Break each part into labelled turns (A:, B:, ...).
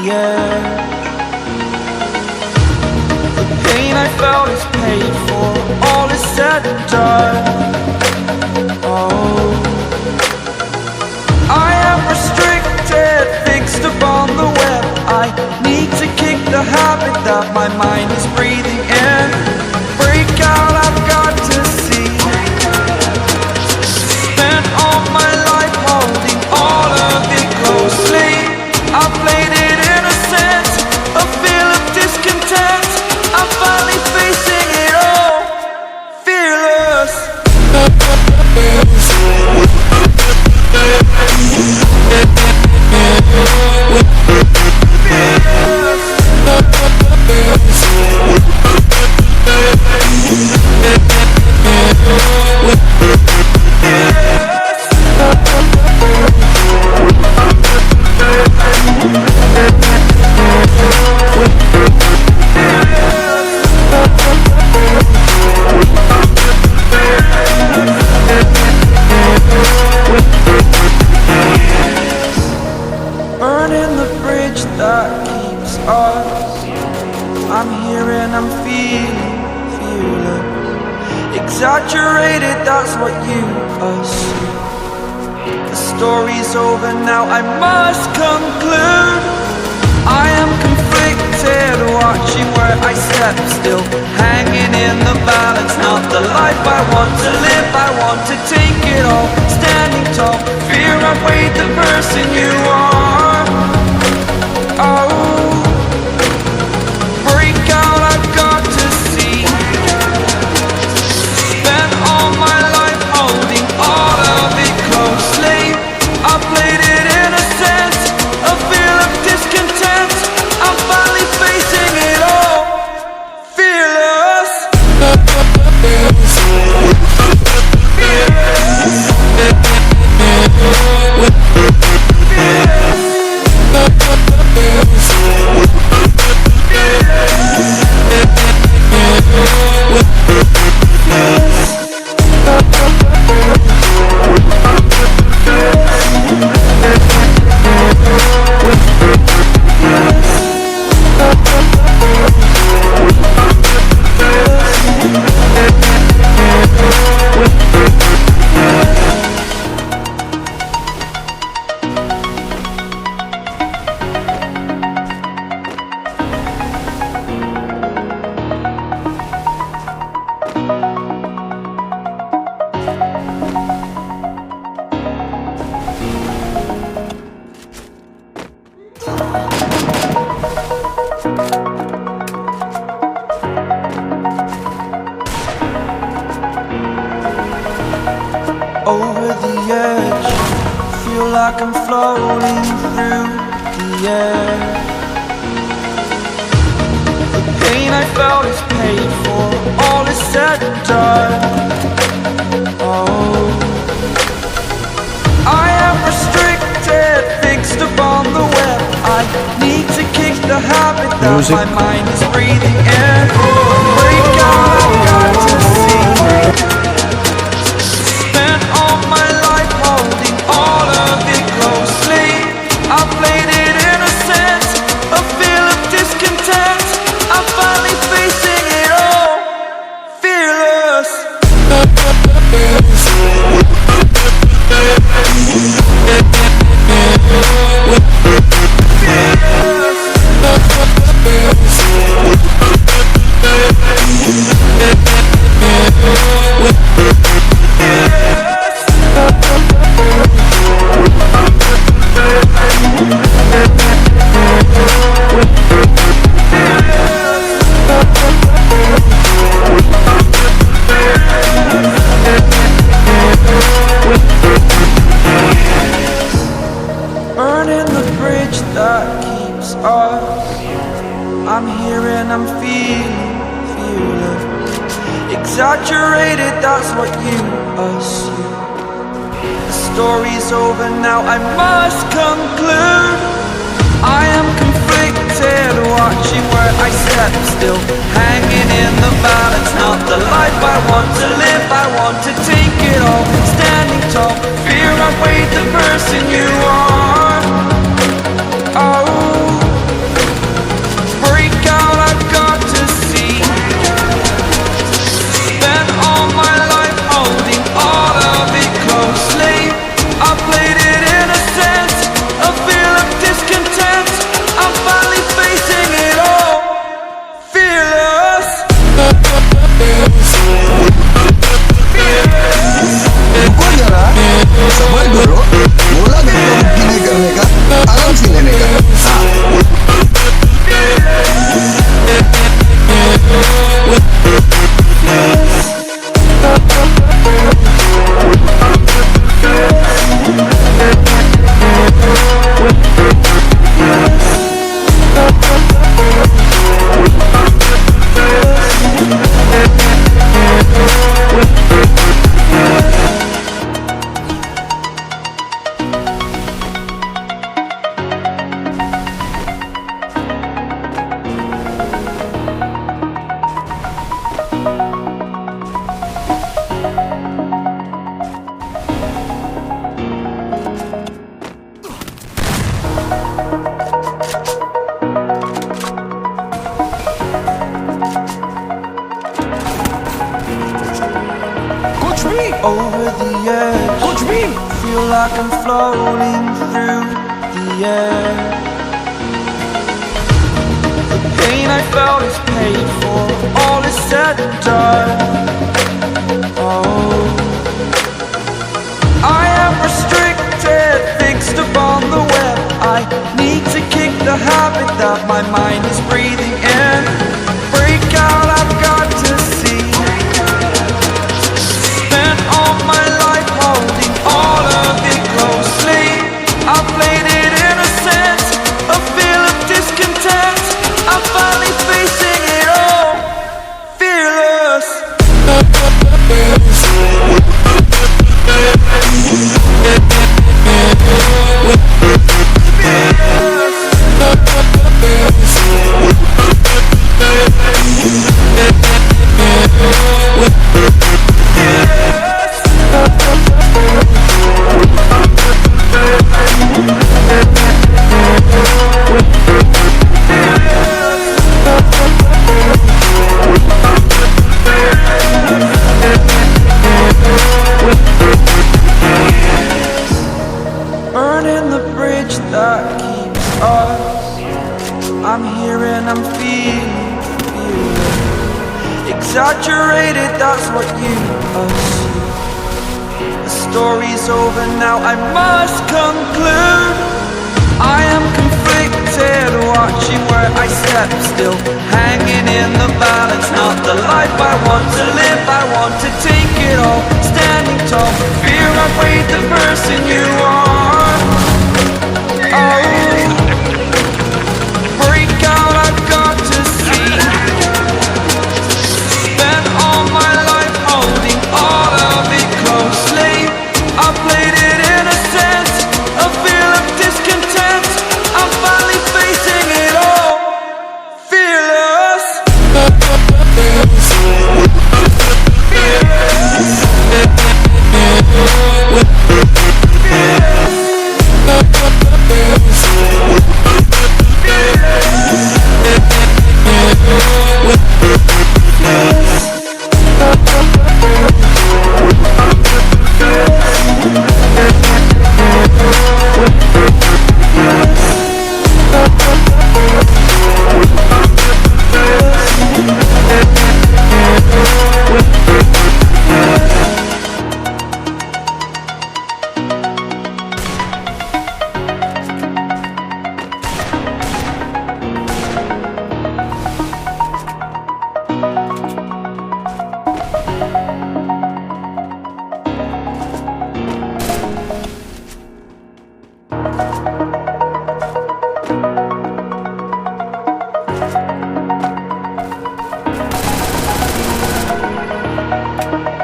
A: air. The pain I felt is paid for, all is said and done. Oh, I am restricted, fixed upon the web. I need to kick the habit that my mind is breathing in. Break out, I've got to see. Spent all my life holding all of it closely. I played it innocent, a feel of discontent. I'm finally facing it all, fearless. Burning the bridge that keeps us. I'm here and I'm feeling fearless. Exaggerated, that's what you assume. The story's over now, I must conclude. I am conflicted, watching where I step still, hanging in the balance. Not the life I want to live, I want to take it all. Standing tall, fear I've weighed the person you are. Oh, break out, I've got to see. Spent all my life holding all of it closely. I played it innocent, a feel of discontent. I'm finally facing it all, fearless. Over the edge, feel like I'm floating through the air. The pain I felt is paid for, all is said and done. Oh, I am restricted, fixed upon the web. I need to kick the habit that my mind is breathing in. Break out, I've got to see. Spent all my life holding all of it closely. I played it innocent, a feel of discontent. I'm finally facing it all, fearless. Burning the bridge that keeps us. I'm here and I'm feeling fearless. Exaggerated, that's what you assume. The story's over now, I must conclude. I am conflicted, watching where I step still, hanging in the balance. Not the life I want to live, I want to take it all. Standing tall, fear I've weighed the person you are. Oh, edge.
B: Coach Beam!
A: Feel like I'm floating through the air. The pain I felt is paid for, all is said and done. Oh, I am restricted, fixed upon the web. I need to kick the habit that my mind is breathing in. Break out, I've got to see. Spent all my life holding all of it closely. I played it innocent, a feel of discontent. I'm finally facing it all, fearless. Burning the bridge that keeps us. I'm here and I'm feeling exaggerated, that's what you assume. The story's over now, I must conclude. I am conflicted, watching where I step still, hanging in the balance. Not the life I want to live, I want to take it all. Standing tall, fear I've weighed the person you are. Oh, break out, I've got to see. Spent all my life holding all of it closely. I played it innocent, a feel of discontent. I'm finally facing it all, fearless.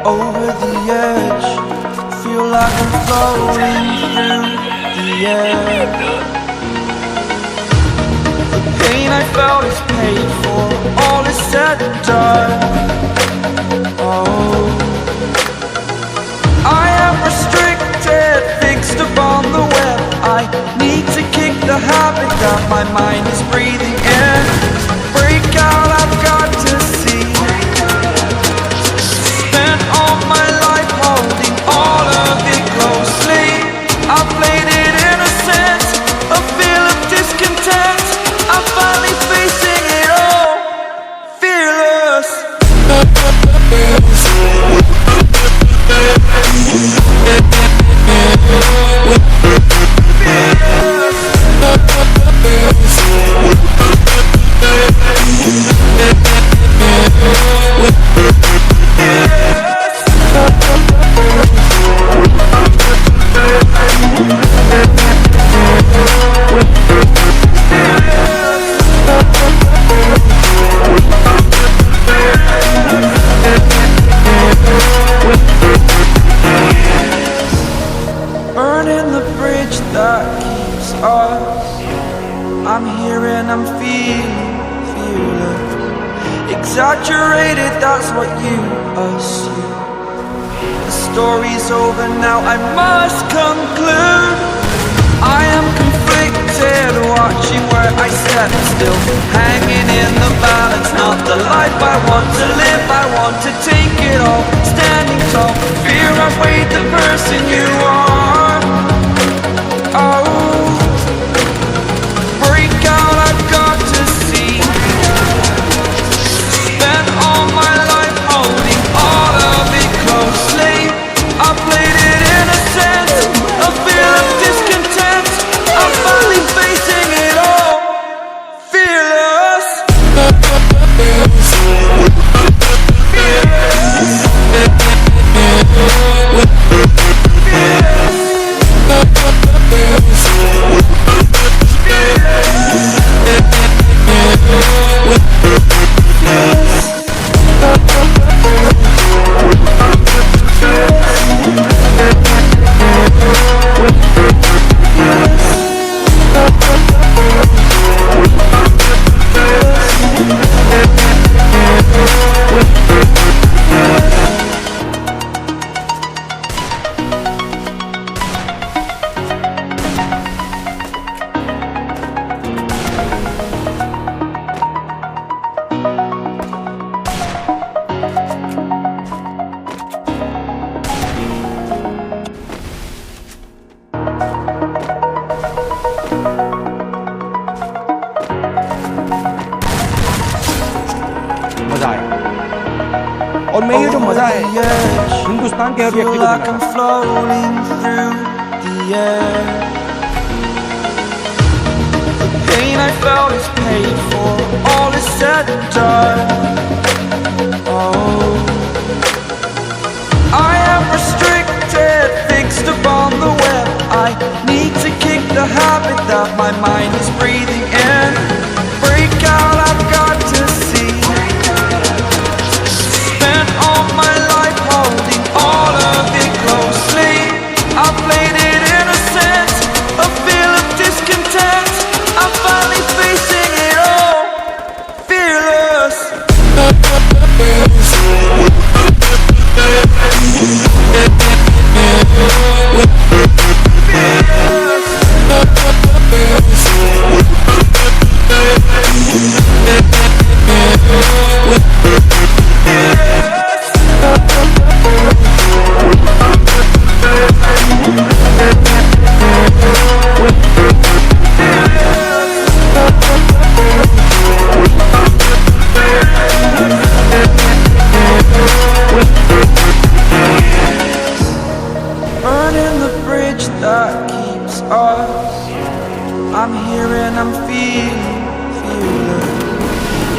A: Over the edge, feel like I'm floating through the air. The pain I felt is paid for, all is said and done. Oh, I am restricted, fixed upon the web. I need to kick the habit that my mind is breathing in. Break out, I've got to see. Spent all my life holding all of it closely. I played it innocent, a feel of discontent. I'm finally facing it all, fearless. Burning the bridge that keeps us. I'm here and I'm feeling fearless. Exaggerated, that's what you assume. The story's over now, I must conclude. I am conflicted, watching where I step still, hanging in the balance. Not the life I want to live, I want to take it all. standing tall. Fear I've weighed the person you are. Oh, break out, I've got to see. Spent all my life holding all of it closely. I played it innocent, a feel of discontent. I'm finally facing it all, fearless.
B: मजा आया। और मैं ये जो मजा है हिंदुस्तान के हर व्यक्ति को
A: Like
B: देना
A: I'm
B: चाहता
A: floating through the air. The pain I felt is paid for, all is said and done. Oh, I am restricted, fixed upon the web. I need to kick the habit that my mind is breathing in. Break out, I've got to see. Spent all my life holding all of it closely. I played it innocent, a feel of discontent. I'm finally facing it all, fearless. Burning the bridge that keeps us. I'm here and I'm feeling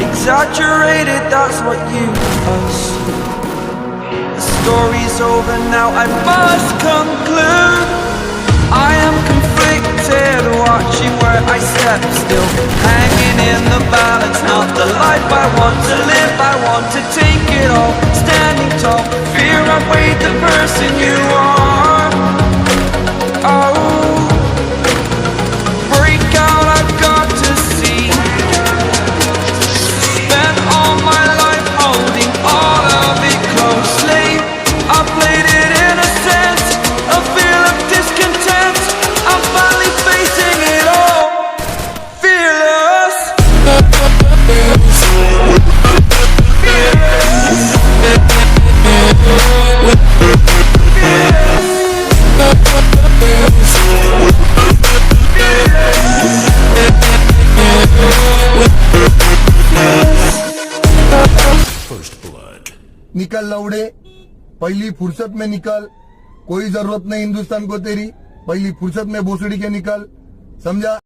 A: exaggerated, that's what you assume. The story's over now, I must conclude. I am conflicted, watching where I step still, hanging in the balance, not the life I want to live. I want to take it all, standing tall. Fear I've weighed the person you are. Oh, break out, I've got to see. Spent all my life holding all of it closely. I played it innocent, a feel of discontent. I'm finally facing it all, fearless.
C: निकल लौड़े, पहली फुर्सत में निकल। कोई जरूरत नहीं हिंदुस्तान को तेरी, पहली फुर्सत में भोसड़ी के निकल, समझा।